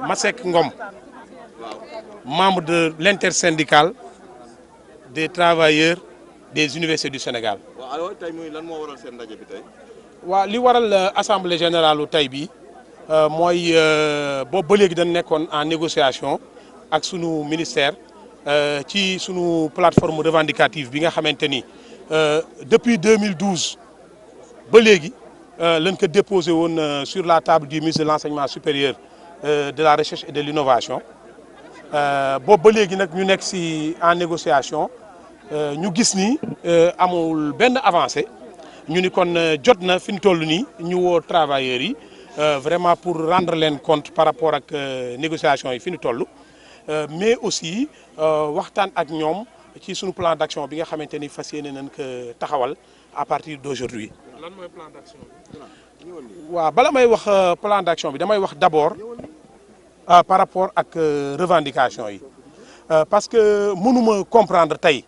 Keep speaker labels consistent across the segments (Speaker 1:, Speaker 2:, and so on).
Speaker 1: Masek Ngom, membre de l'intersyndicale des travailleurs des universités du Sénégal. waaw li waral assemblée générale tey bi mooy boobu ba léegi dañ nekkoon en négociation ak sunu ministère ci sunu plateforme revendicative bi nga xamante ni depuis 2012 ba léegi lañ ko déposé woon sur la table du ministre de l'enseignement supérieur de la recherche et de l'innovation boobu ba léegi nag ñu nekk si en négociation ñu gis ni amul benn avancée ñu ni kon jot na fi ñu toll nii ñu woo travailleurs yi vraiment pour rendre leen compte par rapport ak négociation yi fi ñu toll mais aussi waxtaan ak ñoom ci suñu plan d'action bi nga xamante ni fas yéene nañ ko taxawal à partir d'aujourd'hui.
Speaker 2: lan mooy plan d'action bi.
Speaker 1: waaw bala may wax plan d'action bi damay wax d'abord par rapport ak revendication yi parce que mënuma comprendre tey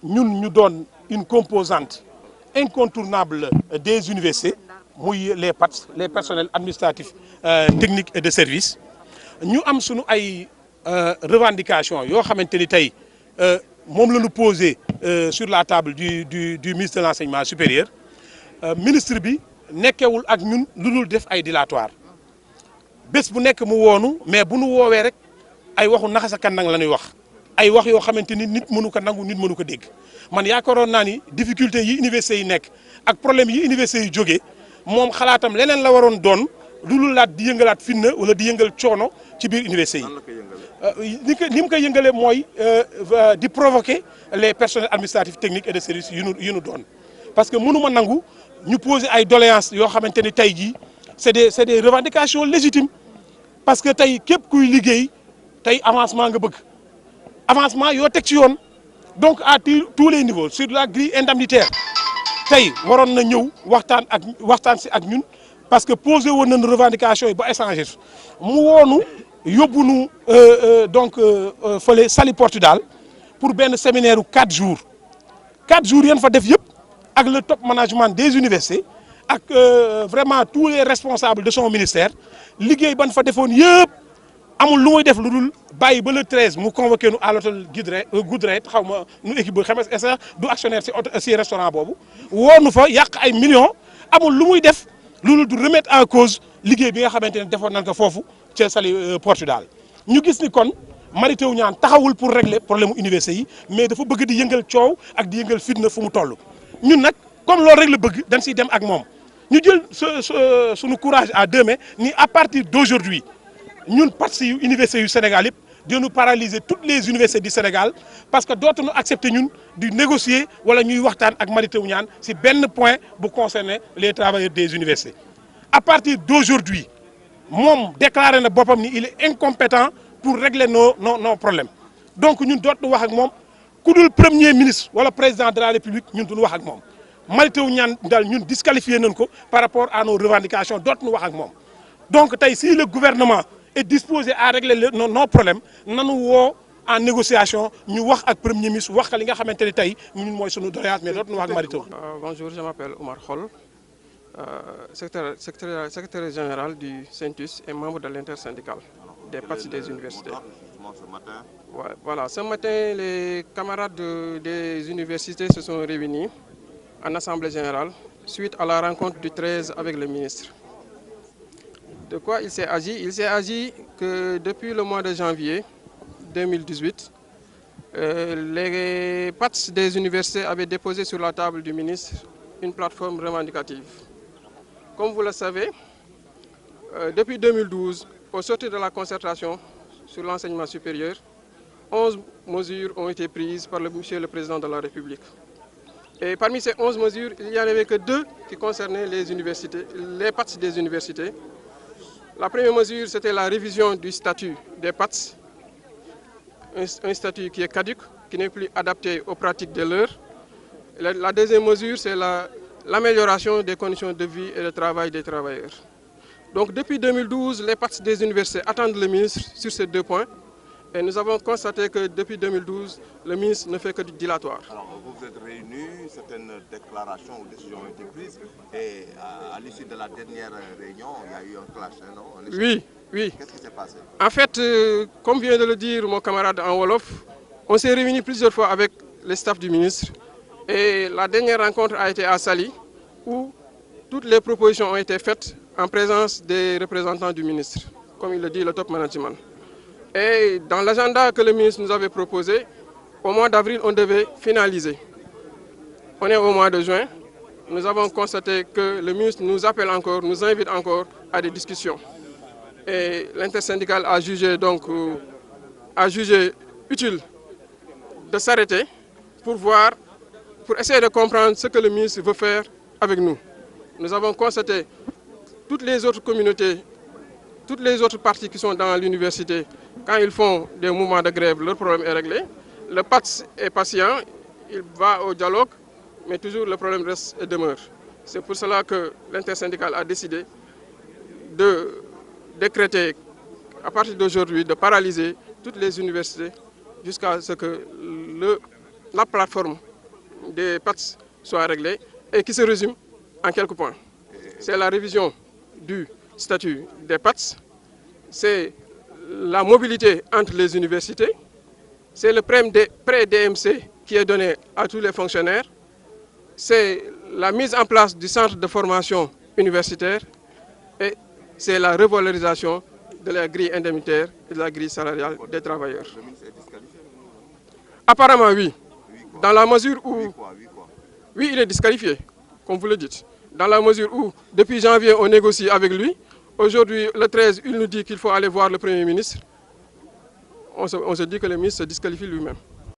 Speaker 1: ñun ñu doon une composante incontournable des universités muy les PATS les personnels administratifs techniques et de service ñu am sunu ay revendications yoo xamante ni tey moom la ñu posé sur la table du ministre de l'enseignement supérieur ministre bi nekkewul ak ñun lu dul def ay dilatoire bés bu nekk mu woonu mais bu nu woowee rek ay waxu naxasa kan nang la ñuy wax ay wax yoo xamante ni nit mënu ko nangu nit mënu ko dégg man yaakaaroon naa ni difficulté yi université yi nekk ak problème yi université yi jógee moom xalaatam leneen la waroon doon lu laat di yëngalaat fitna wala di yëngal coono ci biir université yi ni mu koy yëngalee mooy di provoquer les personnels administratifs techniques et de service yu nu doon parce que mënuma nangu ñu poser ay doléances yoo xamante ni tey jii c'est des revendications légitimes parce que tey képp kuy liggéey tey avancement nga bëgg avancement yoo teg ci yoon donc à tous les niveaux sur la grille indemnitaire tey waroon na ñëw waxtaan si ak ñun parce que posé woon nañu revendication yi ba échanger mu woonu yóbbu nu donc fële Saly Portudal pour benn séminaire u 4 jours yan fa def yëpp ak le top management des universités ak vraiment tous les responsables de son ministère liggéey ban fa defoon yëpp amul lu muy def lu dul bàyyi ba le 13 mu convoqué nu à l'hôtel Goodray xaw ma nu équipe bi xam nga du actionnaire si restaurant boobu woonu fa yàq ay millions amul lu muy def lu dul du remettre en cause liggéey bi nga xamante ne defoon nañ ko foofu ca Saly Portudal ñu gis ni kon Mary Teuw Niane taxawul pour régler problème mu université yi mais dafa bëgg di yëngal coow ak di yëngal fitna fu mu toll ñun nag comme loolu rek la bëgg dañ siy dem ak moom ñu jël suñu courage à deux mains ni à partir d'aujourd'hui ñun parti yu université yu Sénégal yëpp dinu paralyser toutes les universités du Sénégal parce que dootuñu accepter ñun di négocier wala ñuy waxtaan ak Mary Teuw Niane si benn point bu concerner les travailleurs des universités à partir d'aujourd'hui moom déclaré na boppam ni il est incompétent pour régler nos problèmes donc ñun dootuñu wax ak moom ku dul premier ministre wala président de la République ñun duñu wax ak moom Mary Teuw Niane daal ñun disqualifié nañ ko par rapport à nos revendications dootuñu wax ak moom donc tey si le gouvernement est disposé à régler nos problèmes nanu woo en négociation ñu wax ak premier ministre wax li nga xamante ne tey ñun mooy sunu doléance mais dootuñu wax ak Mary Teuw.
Speaker 2: Bonjour, je m'appelle Oumar Kholl, secrétaire général du CENTUS et membre de l'intersyndicale des PATS des universités. Voilà, ce matin, les camarades des universités se sont réunis en assemblée générale suite à la rencontre du 13 avec le ministre. De quoi il s'est agi? Il s'est agi que depuis le mois de janvier 2018, les PATS des universités avaient déposé sur la table du ministre une plateforme revendicative. Comme vous le savez, depuis 2012, au sortir de la concertation sur l'enseignement supérieur, 11 mesures ont été prises par monsieur le Président de la République. Et parmi ces 11 mesures, il n'y en avait que 2 qui concernaient les universités, les PATS des universités. La première mesure, c'était la révision du statut des PATS, un statut qui est caduc, qui n'est plus adapté aux pratiques de l'heure. La deuxième mesure, c'est l'amélioration des conditions de vie et de travail des travailleurs. Donc depuis 2012, les PATS des universités attendent le ministre sur ces 2 points. Et nous avons constaté que depuis 2012, le ministre ne fait que du dilatoire.
Speaker 3: Alors, vous vous êtes réunis, certaines déclarations ou décisions ont été prises, et à l'issue de la dernière réunion, il y a eu un clash, non?
Speaker 2: Oui, oui.
Speaker 3: Qu'est-ce qui s'est passé?
Speaker 2: En fait, comme vient de le dire mon camarade en Wolof, on s'est réunis plusieurs fois avec les staffs du ministre. Et la dernière rencontre a été à Saly, où toutes les propositions ont été faites en présence des représentants du ministre, comme il le dit, le top management. Et dans l'agenda que le ministre nous avait proposé, au mois d'avril, on devait finaliser. On est au mois de juin. Nous avons constaté que le ministre nous appelle encore, nous invite encore à des discussions. Et l'intersyndicale a jugé utile de s'arrêter pour essayer de comprendre ce que le ministre veut faire avec nous. Nous avons constaté toutes les autres communautés, toutes les autres parties qui sont dans l'université, quand ils font des mouvements de grève, leur problème est réglé. Le PATS est patient, il va au dialogue, mais toujours le problème reste et demeure. C'est pour cela que l'intersyndicale a décidé de décréter, à partir d'aujourd'hui, de paralyser toutes les universités jusqu'à ce que la plateforme des PATS soit réglée et qui se résume en quelques points. C'est la révision du statut des PATS, c'est la mobilité entre les universités, c'est le prêt DMC qui est donné à tous les fonctionnaires, c'est la mise en place du centre de formation universitaire et c'est la revalorisation de la grille indemnitaire et de la grille salariale des travailleurs.
Speaker 3: Le ministre est disqualifié?
Speaker 2: Apparemment oui, dans la mesure où...
Speaker 3: Oui,
Speaker 2: il est disqualifié, comme vous le dites. Dans la mesure où, depuis janvier, on négocie avec lui. Aujourd'hui, le 13, il nous dit qu'il faut aller voir le Premier ministre. On se dit que le ministre se disqualifie lui-même.